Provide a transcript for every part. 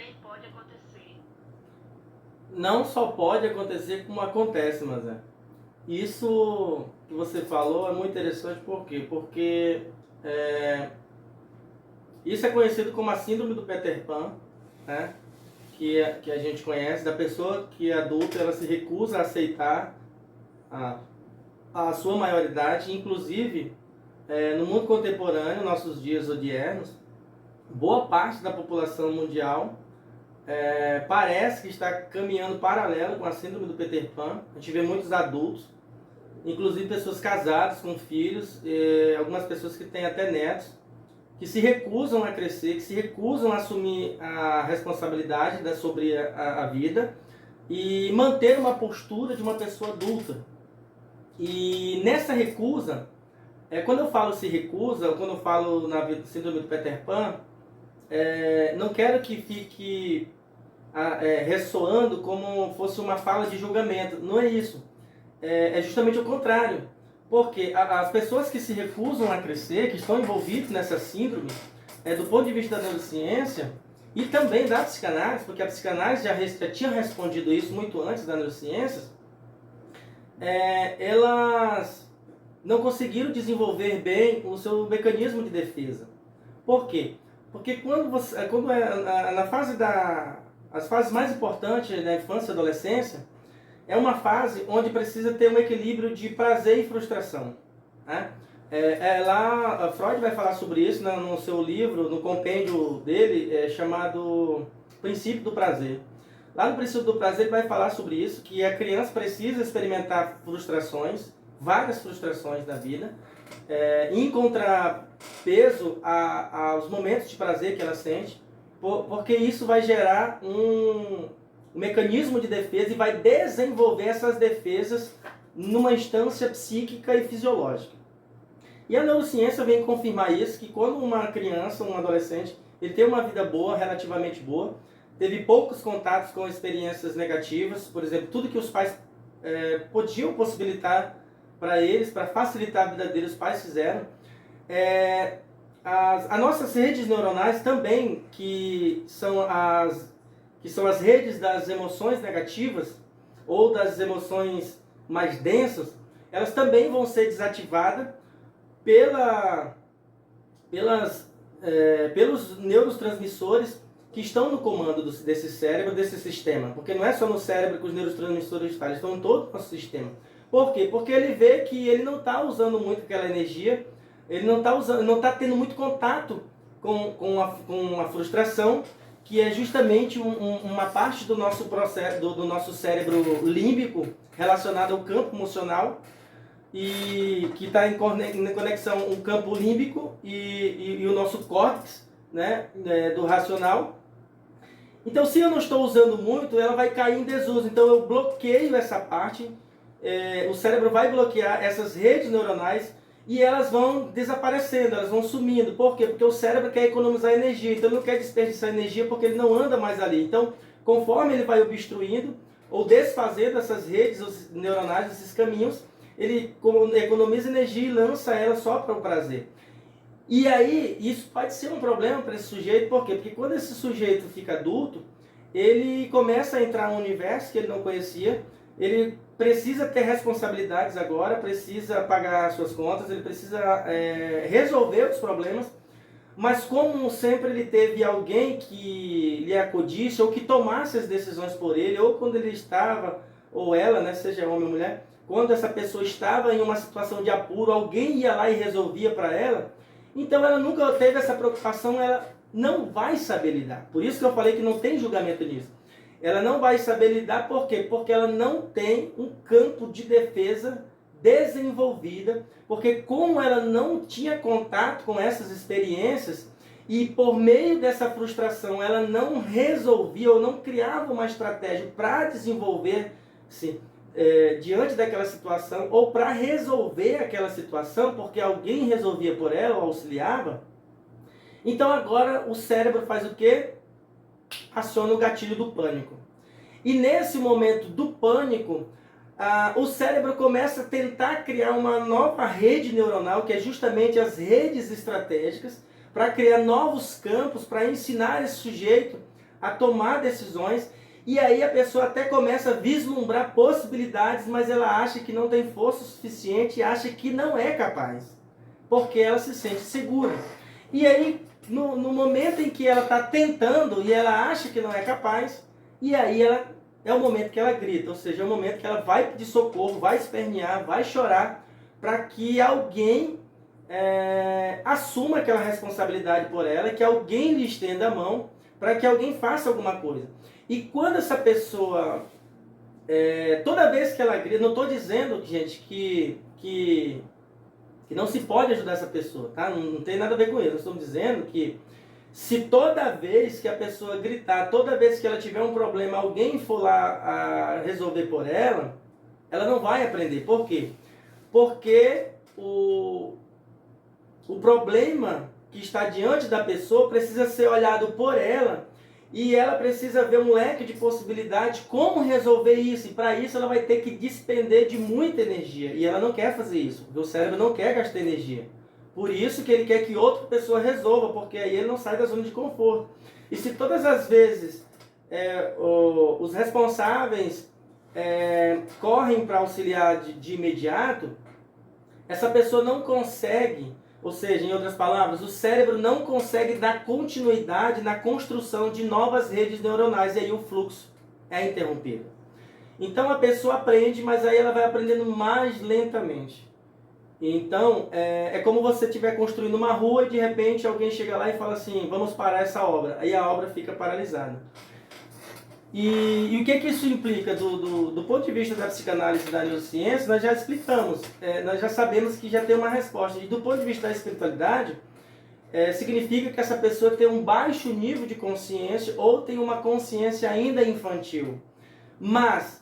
também pode acontecer. Não só pode acontecer, como acontece, mas isso que você falou é muito interessante, por quê? Porque isso é conhecido como a síndrome do Peter Pan, né? Que a gente conhece, da pessoa que é adulta, ela se recusa a aceitar a, a sua maioridade. Inclusive, no mundo contemporâneo, nossos dias odiernos, boa parte da população mundial parece que está caminhando paralelo com a síndrome do Peter Pan. A gente vê muitos adultos, inclusive pessoas casadas com filhos, algumas pessoas que têm até netos, que se recusam a crescer, que se recusam a assumir a responsabilidade sobre a vida e manter uma postura de uma pessoa adulta. E nessa recusa, quando eu falo se recusa, quando eu falo na síndrome do Peter Pan, não quero que fique ressoando como fosse uma fala de julgamento. Não é isso. É justamente o contrário. Porque as pessoas que se recusam a crescer, que estão envolvidas nessa síndrome, do ponto de vista da neurociência e também da psicanálise, porque a psicanálise já tinha respondido isso muito antes da neurociência, elas não conseguiram desenvolver bem o seu mecanismo de defesa. Por quê? Porque na fase as fases mais importantes da infância e adolescência, é uma fase onde precisa ter um equilíbrio de prazer e frustração, né? Lá, Freud vai falar sobre isso no seu livro, no compêndio dele, chamado Princípio do Prazer. Lá no Princípio do Prazer ele vai falar sobre isso, que a criança precisa experimentar frustrações, várias frustrações da vida, em contrapeso aos momentos de prazer que ela sente, porque isso vai gerar um mecanismo de defesa e vai desenvolver essas defesas numa instância psíquica e fisiológica. E a neurociência vem confirmar isso, que quando uma criança, um adolescente, ele tem uma vida boa, relativamente boa, teve poucos contatos com experiências negativas, por exemplo, tudo que os pais podiam possibilitar para eles, para facilitar a vida deles, os pais fizeram. As nossas redes neuronais também, que são as redes das emoções negativas ou das emoções mais densas, elas também vão ser desativadas pelos neurotransmissores que estão no comando desse cérebro, desse sistema. Porque não é só no cérebro que os neurotransmissores estão, eles estão em todo o nosso sistema. Por quê? Porque ele vê que ele não está usando muito aquela energia, ele não está tendo muito contato com a frustração, que é justamente uma parte do nosso processo, do nosso cérebro límbico, relacionado ao campo emocional, e que está em conexão o campo límbico e o nosso córtex, né, do racional. Então, se eu não estou usando muito, ela vai cair em desuso. Então, eu bloqueio essa parte, o cérebro vai bloquear essas redes neuronais e elas vão desaparecendo, elas vão sumindo. Por quê? Porque o cérebro quer economizar energia, então ele não quer desperdiçar energia porque ele não anda mais ali. Então, conforme ele vai obstruindo ou desfazendo essas redes neuronais, esses caminhos, ele economiza energia e lança ela só para o prazer. E aí, isso pode ser um problema para esse sujeito, por quê? Porque quando esse sujeito fica adulto, ele começa a entrar num universo que ele não conhecia, ele precisa ter responsabilidades agora, precisa pagar suas contas, ele precisa resolver os problemas, mas como sempre ele teve alguém que lhe acudisse ou que tomasse as decisões por ele, ou quando ele estava, ou ela, né, seja homem ou mulher, quando essa pessoa estava em uma situação de apuro, alguém ia lá e resolvia para ela, então ela nunca teve essa preocupação, ela não vai saber lidar. Por isso que eu falei que não tem julgamento nisso. Ela não vai saber lidar, por quê? Porque ela não tem um campo de defesa desenvolvida, porque como ela não tinha contato com essas experiências, e por meio dessa frustração ela não resolvia ou não criava uma estratégia para desenvolver-se diante daquela situação, ou para resolver aquela situação, porque alguém resolvia por ela ou auxiliava, então agora o cérebro faz o quê? Aciona o gatilho do pânico. E nesse momento do pânico, o cérebro começa a tentar criar uma nova rede neuronal, que é justamente as redes estratégicas, para criar novos campos, para ensinar esse sujeito a tomar decisões, e aí a pessoa até começa a vislumbrar possibilidades, mas ela acha que não tem força suficiente e acha que não é capaz, porque ela se sente segura. E aí, no momento em que ela está tentando e ela acha que não é capaz, e aí é o momento que ela grita, ou seja, é o momento que ela vai pedir socorro, vai espernear, vai chorar, para que alguém assuma aquela responsabilidade por ela, que alguém lhe estenda a mão, para que alguém faça alguma coisa. E quando essa pessoa, toda vez que ela grita, não estou dizendo, gente, que não se pode ajudar essa pessoa, tá? Não tem nada a ver com isso. Nós estamos dizendo que se toda vez que a pessoa gritar, toda vez que ela tiver um problema, alguém for lá a resolver por ela, ela não vai aprender. Por quê? Porque o problema que está diante da pessoa precisa ser olhado por ela e ela precisa ver um leque de possibilidades como resolver isso. E para isso ela vai ter que despender de muita energia. E ela não quer fazer isso, porque o cérebro não quer gastar energia. Por isso que ele quer que outra pessoa resolva, porque aí ele não sai da zona de conforto. E se todas as vezes os responsáveis correm para auxiliar de imediato, essa pessoa não consegue, ou seja, em outras palavras, o cérebro não consegue dar continuidade na construção de novas redes neuronais, e aí o fluxo é interrompido. Então a pessoa aprende, mas aí ela vai aprendendo mais lentamente. Então, é como você estiver construindo uma rua e de repente alguém chega lá e fala assim, vamos parar essa obra. Aí a obra fica paralisada. E o que isso implica? Do ponto de vista da psicanálise e da neurociência, nós já explicamos, nós já sabemos que já tem uma resposta. E do ponto de vista da espiritualidade, significa que essa pessoa tem um baixo nível de consciência ou tem uma consciência ainda infantil. Mas,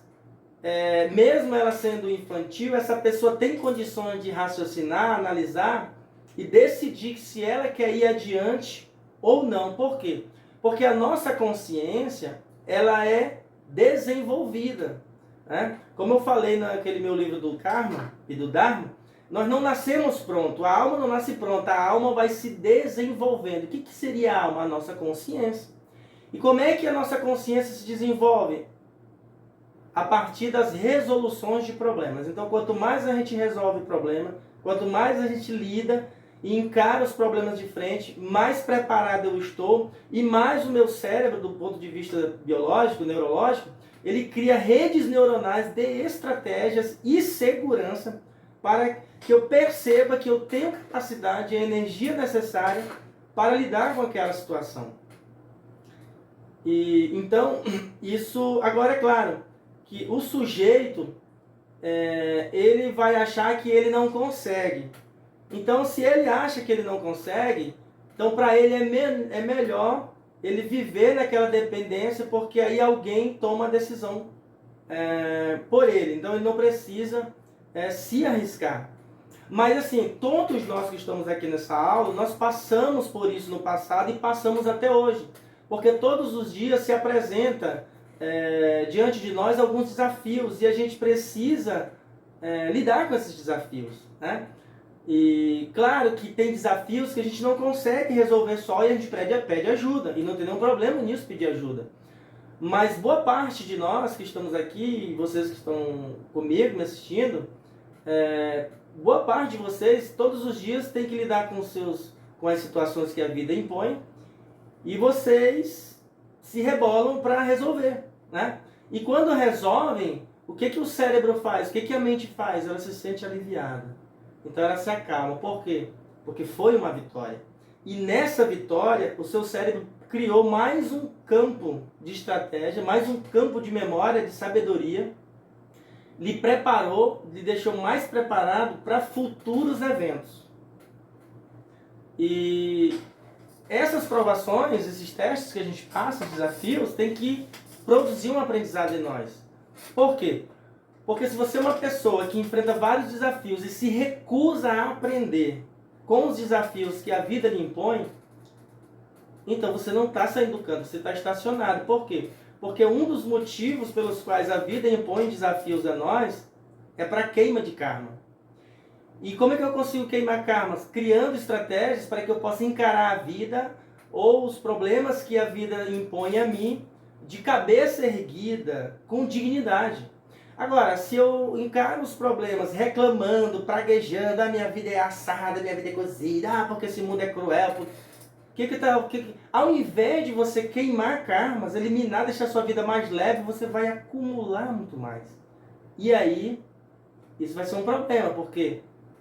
mesmo ela sendo infantil, essa pessoa tem condições de raciocinar, analisar e decidir se ela quer ir adiante ou não. Por quê? Porque a nossa consciência, ela é desenvolvida. Né? Como eu falei naquele meu livro do Karma e do Dharma, nós não nascemos pronto, a alma não nasce pronta, a alma vai se desenvolvendo. O que seria a alma? A nossa consciência. E como é que a nossa consciência se desenvolve? A partir das resoluções de problemas. Então, quanto mais a gente resolve problema, quanto mais a gente lida e encara os problemas de frente, mais preparado eu estou e mais o meu cérebro, do ponto de vista biológico, neurológico, ele cria redes neuronais de estratégias e segurança para que eu perceba que eu tenho capacidade e a energia necessária para lidar com aquela situação. E então, isso, agora é claro, que o sujeito, ele vai achar que ele não consegue. Então, se ele acha que ele não consegue, então para ele é melhor ele viver naquela dependência, porque aí alguém toma a decisão por ele. Então, ele não precisa se arriscar. Mas assim, todos nós que estamos aqui nessa aula, nós passamos por isso no passado e passamos até hoje. Porque todos os dias se apresenta diante de nós alguns desafios e a gente precisa lidar com esses desafios, né? E claro que tem desafios que a gente não consegue resolver só e a gente pede ajuda. E não tem nenhum problema nisso pedir ajuda. Mas boa parte de nós que estamos aqui, vocês que estão comigo me assistindo, boa parte de vocês todos os dias tem que lidar com as situações que a vida impõe e vocês se rebolam para resolver, né? E quando resolvem, o que o cérebro faz? O que a mente faz? Ela se sente aliviada. Então ela se acalma. Por quê? Porque foi uma vitória. E nessa vitória, o seu cérebro criou mais um campo de estratégia, mais um campo de memória, de sabedoria, lhe preparou, lhe deixou mais preparado para futuros eventos. E essas provações, esses testes que a gente passa, os desafios, tem que produzir um aprendizado em nós. Por quê? Porque se você é uma pessoa que enfrenta vários desafios e se recusa a aprender com os desafios que a vida lhe impõe, então você não está saindo do canto, você está estacionado. Por quê? Porque um dos motivos pelos quais a vida impõe desafios a nós é para queima de karma. E como é que eu consigo queimar karmas? Criando estratégias para que eu possa encarar a vida ou os problemas que a vida impõe a mim, de cabeça erguida, com dignidade. Agora, se eu encaro os problemas reclamando, praguejando, a minha vida é assada, a minha vida é cozida, porque esse mundo é cruel, ao invés de você queimar karmas, eliminar, deixar sua vida mais leve, você vai acumular muito mais. E aí, isso vai ser um problema. Por quê?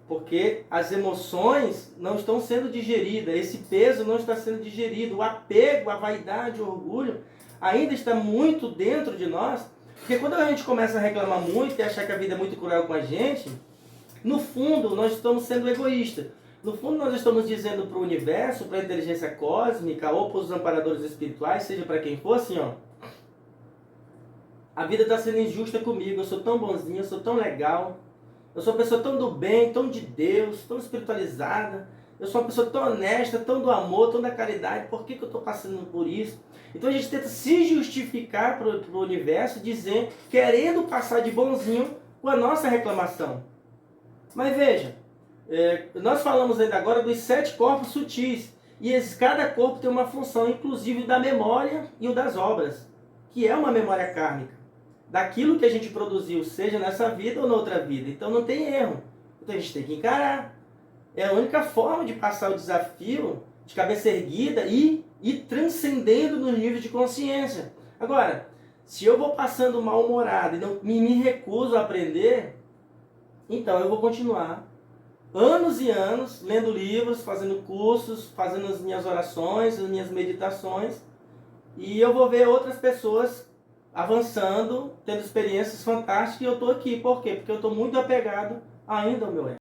Porque as emoções não estão sendo digeridas, esse peso não está sendo digerido, o apego, a vaidade, o orgulho ainda está muito dentro de nós. Porque quando a gente começa a reclamar muito e achar que a vida é muito cruel com a gente, no fundo nós estamos sendo egoístas. No fundo nós estamos dizendo para o universo, para a inteligência cósmica ou para os amparadores espirituais, seja para quem for, assim, ó, a vida está sendo injusta comigo, eu sou tão bonzinho, eu sou tão legal, eu sou uma pessoa tão do bem, tão de Deus, tão espiritualizada, eu sou uma pessoa tão honesta, tão do amor, tão da caridade, por que eu estou passando por isso? Então a gente tenta se justificar para o universo, dizendo, querendo passar de bonzinho com a nossa reclamação. Mas veja, nós falamos ainda agora dos 7 corpos sutis, e cada corpo tem uma função, inclusive da memória e o das obras, que é uma memória kármica, daquilo que a gente produziu, seja nessa vida ou noutra vida. Então não tem erro, então a gente tem que encarar. É a única forma de passar o desafio de cabeça erguida e ir transcendendo nos níveis de consciência. Agora, se eu vou passando mal-humorado e não me recuso a aprender, então eu vou continuar anos e anos lendo livros, fazendo cursos, fazendo as minhas orações, as minhas meditações, e eu vou ver outras pessoas avançando, tendo experiências fantásticas, e eu estou aqui. Por quê? Porque eu estou muito apegado ainda ao meu ego.